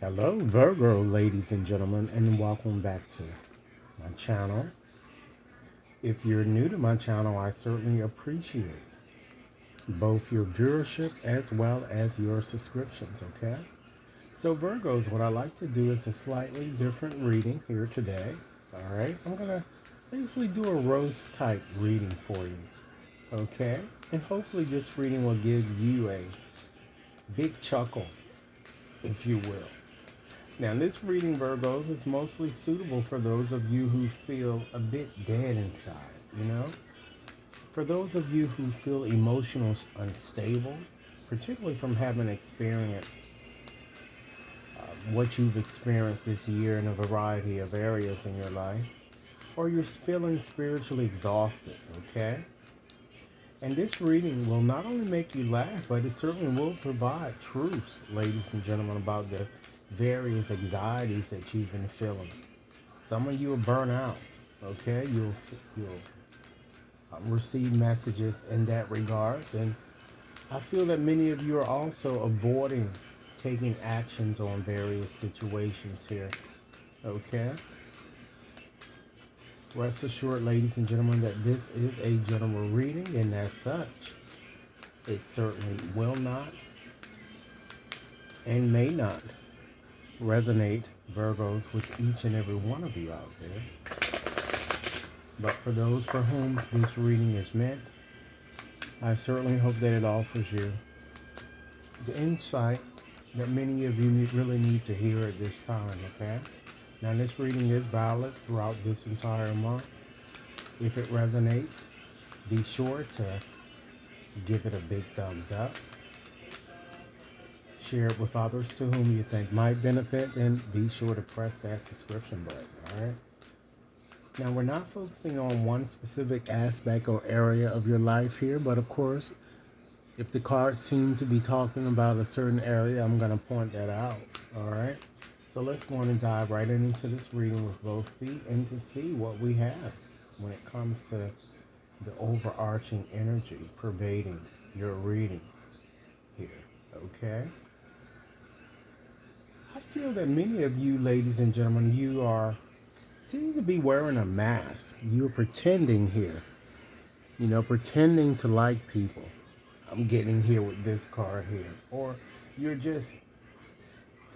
Hello, Virgo, ladies and gentlemen, and welcome back to my channel. If you're new to my channel, I certainly appreciate both your viewership as well as your subscriptions, okay? So, Virgos, what I like to do is a slightly different reading here today, all right? I'm going to basically do a rose type reading for you, okay? And hopefully, this reading will give you a big chuckle, if you will. Now, this reading, Virgos, is mostly suitable for those of you who feel a bit dead inside, you know? For those of you who feel emotional unstable, particularly from having experienced what you've experienced this year in a variety of areas in your life, or you're feeling spiritually exhausted, okay? And this reading will not only make you laugh, but it certainly will provide truths, ladies and gentlemen, about the various anxieties that you've been feeling. Some of you will burn out, okay? You'll receive messages in that regards. And I feel that many of you are also avoiding taking actions on various situations here, okay? Rest assured, ladies and gentlemen, that this is a general reading, and as such, it certainly will not and may not resonate, Virgos, with each and every one of you out there. But for those for whom this reading is meant, I certainly hope that it offers you the insight that many of you really need to hear at this time, okay? Now, this reading is valid throughout this entire month. If it resonates, be sure to give it a big thumbs up. Share it with others to whom you think might benefit, and be sure to press that subscription button, all right? Now, we're not focusing on one specific aspect or area of your life here, but of course, if the cards seem to be talking about a certain area, I'm going to point that out, all right? So let's go on and dive right into this reading with both feet and to see what we have when it comes to the overarching energy pervading your reading here, okay? I feel that many of you, ladies and gentlemen, you are seem to be wearing a mask. You're pretending here, pretending to like people. I'm getting here with this card here. Or you're just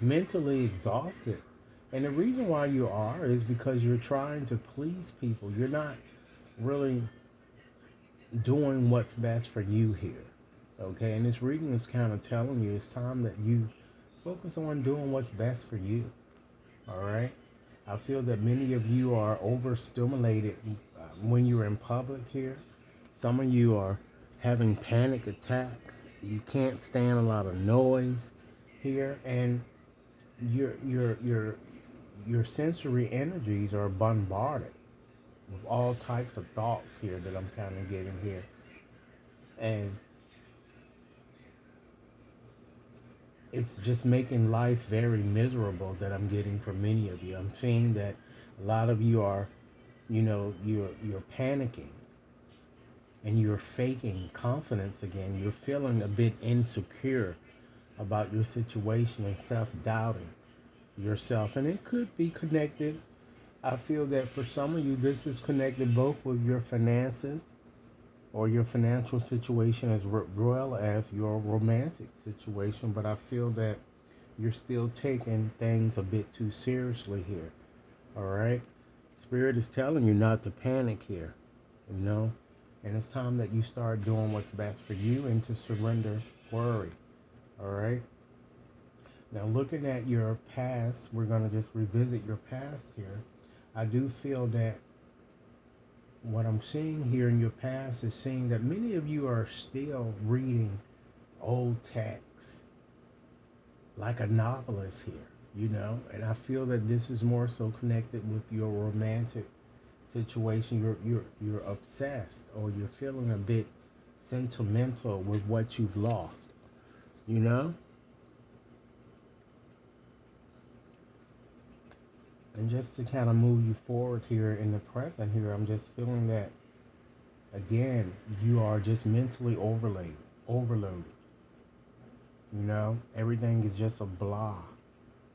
mentally exhausted. And the reason why you are is because you're trying to please people. You're not really doing what's best for you here. Okay? And this reading is kind of telling you it's time that you focus on doing what's best for you. All right? I feel that many of you are overstimulated when you're in public here. Some of you are having panic attacks. You can't stand a lot of noise here, and your sensory energies are bombarded with all types of thoughts here that I'm kind of getting here. And it's just making life very miserable that I'm getting from many of you. I'm seeing that a lot of you are, you're panicking and you're faking confidence again. You're feeling a bit insecure about your situation and self-doubting yourself. And it could be connected. I feel that for some of you, this is connected both with your finances or your financial situation as well as your romantic situation. But I feel that you're still taking things a bit too seriously here. All right? Spirit is telling you not to panic here, and it's time that you start doing what's best for you and to surrender worry. All right? Now, looking at your past, we're going to just revisit your past here. I do feel that what I'm seeing here in your past is seeing that many of you are still reading old texts like a novelist here, and I feel that this is more so connected with your romantic situation. You're obsessed, or you're feeling a bit sentimental with what you've lost, you know? And just to kind of move you forward here in the present here, I'm just feeling that, again, you are just mentally overloaded. Everything is just a blah.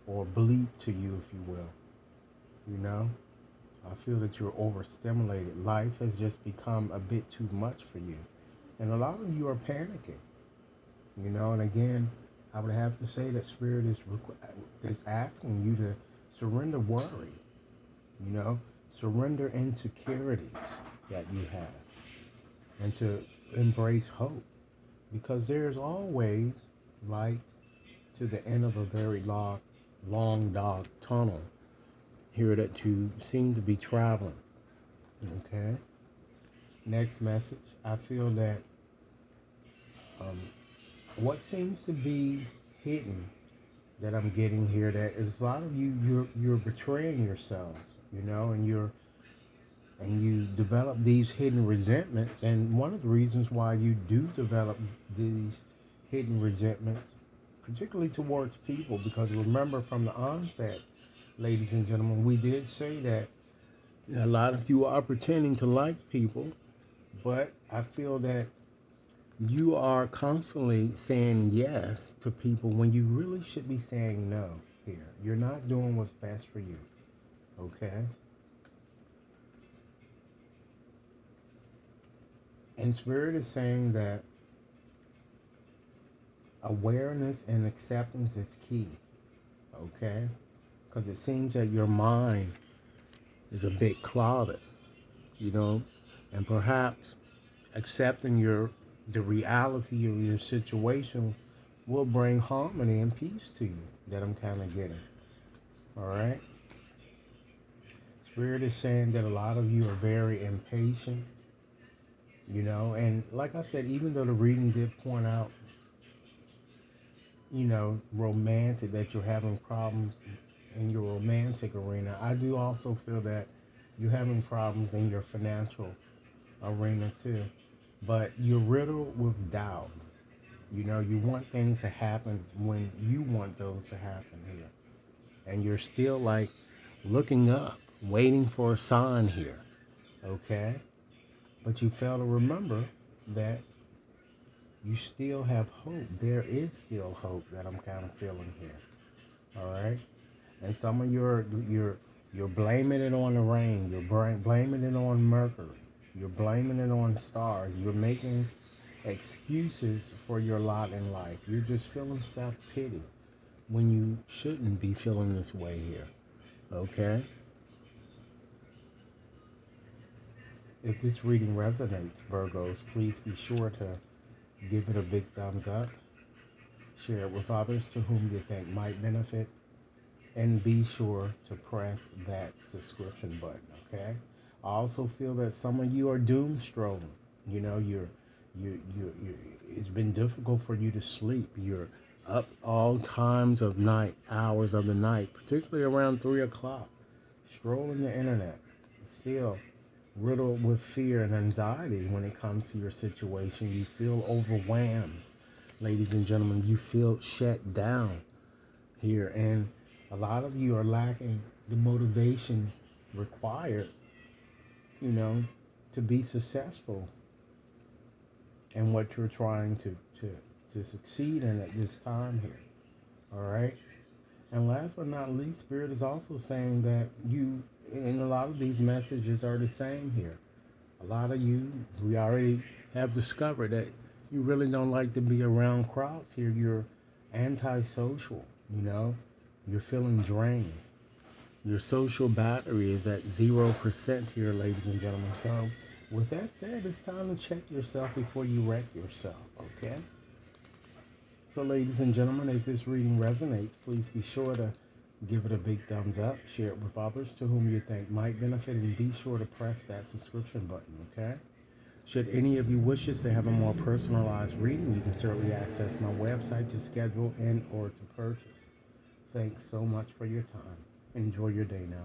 or bleep to you, if you will. You know, I feel that you're overstimulated. Life has just become a bit too much for you. And a lot of you are panicking. You know, and again, I would have to say that Spirit is asking you to surrender worry, you know, surrender insecurities that you have, and to embrace hope. Because there's always light to the end of a very long, dark tunnel here that you seem to be traveling. Okay? Next message. I feel that um, what seems to be hidden that I'm getting here, that is a lot of you, you're betraying yourselves, you know, and you develop these hidden resentments. And one of the reasons why you do develop these hidden resentments, particularly towards people, because remember from the onset, ladies and gentlemen, we did say that a lot of you are pretending to like people, but I feel that you are constantly saying yes to people when you really should be saying no here. You're not doing what's best for you, okay? And Spirit is saying that awareness and acceptance is key, okay? Because it seems that your mind is a bit clouded, you know, and perhaps accepting the reality of your situation will bring harmony and peace to you, that I'm kind of getting. All right? Spirit is saying that a lot of you are very impatient, you know, and like I said, even though the reading did point out, you know, romantic, that you're having problems in your romantic arena, I do also feel that you're having problems in your financial arena too. But you're riddled with doubt. You know, you want things to happen when you want those to happen here. And you're still like looking up, waiting for a sign here. Okay? But you fail to remember that you still have hope. There is still hope that I'm kind of feeling here. All right? And some of you're blaming it on the rain. You're blaming it on Mercury. You're blaming it on stars. You're making excuses for your lot in life. You're just feeling self-pity when you shouldn't be feeling this way here. Okay? If this reading resonates, Virgos, please be sure to give it a big thumbs up. Share it with others to whom you think might benefit. And be sure to press that subscription button, okay? I also feel that some of you are doom scrolling. You know, you it's been difficult for you to sleep. You're up all times of night, hours of the night, particularly around 3 o'clock, scrolling the internet. Still riddled with fear and anxiety when it comes to your situation. You feel overwhelmed, ladies and gentlemen. You feel shut down here, and a lot of you are lacking the motivation required, you know, to be successful in what you're trying to succeed in at this time here. All right? And last but not least, Spirit is also saying that you, and a lot of these messages are the same here. A lot of you, we already have discovered that you really don't like to be around crowds here. You're antisocial, you know? You're feeling drained. Your social battery is at 0% here, ladies and gentlemen. So, with that said, it's time to check yourself before you wreck yourself, okay? So, ladies and gentlemen, if this reading resonates, please be sure to give it a big thumbs up, share it with others to whom you think might benefit, and be sure to press that subscription button, okay? Should any of you wishes to have a more personalized reading, you can certainly access my website to schedule and or to purchase. Thanks so much for your time. Enjoy your day now.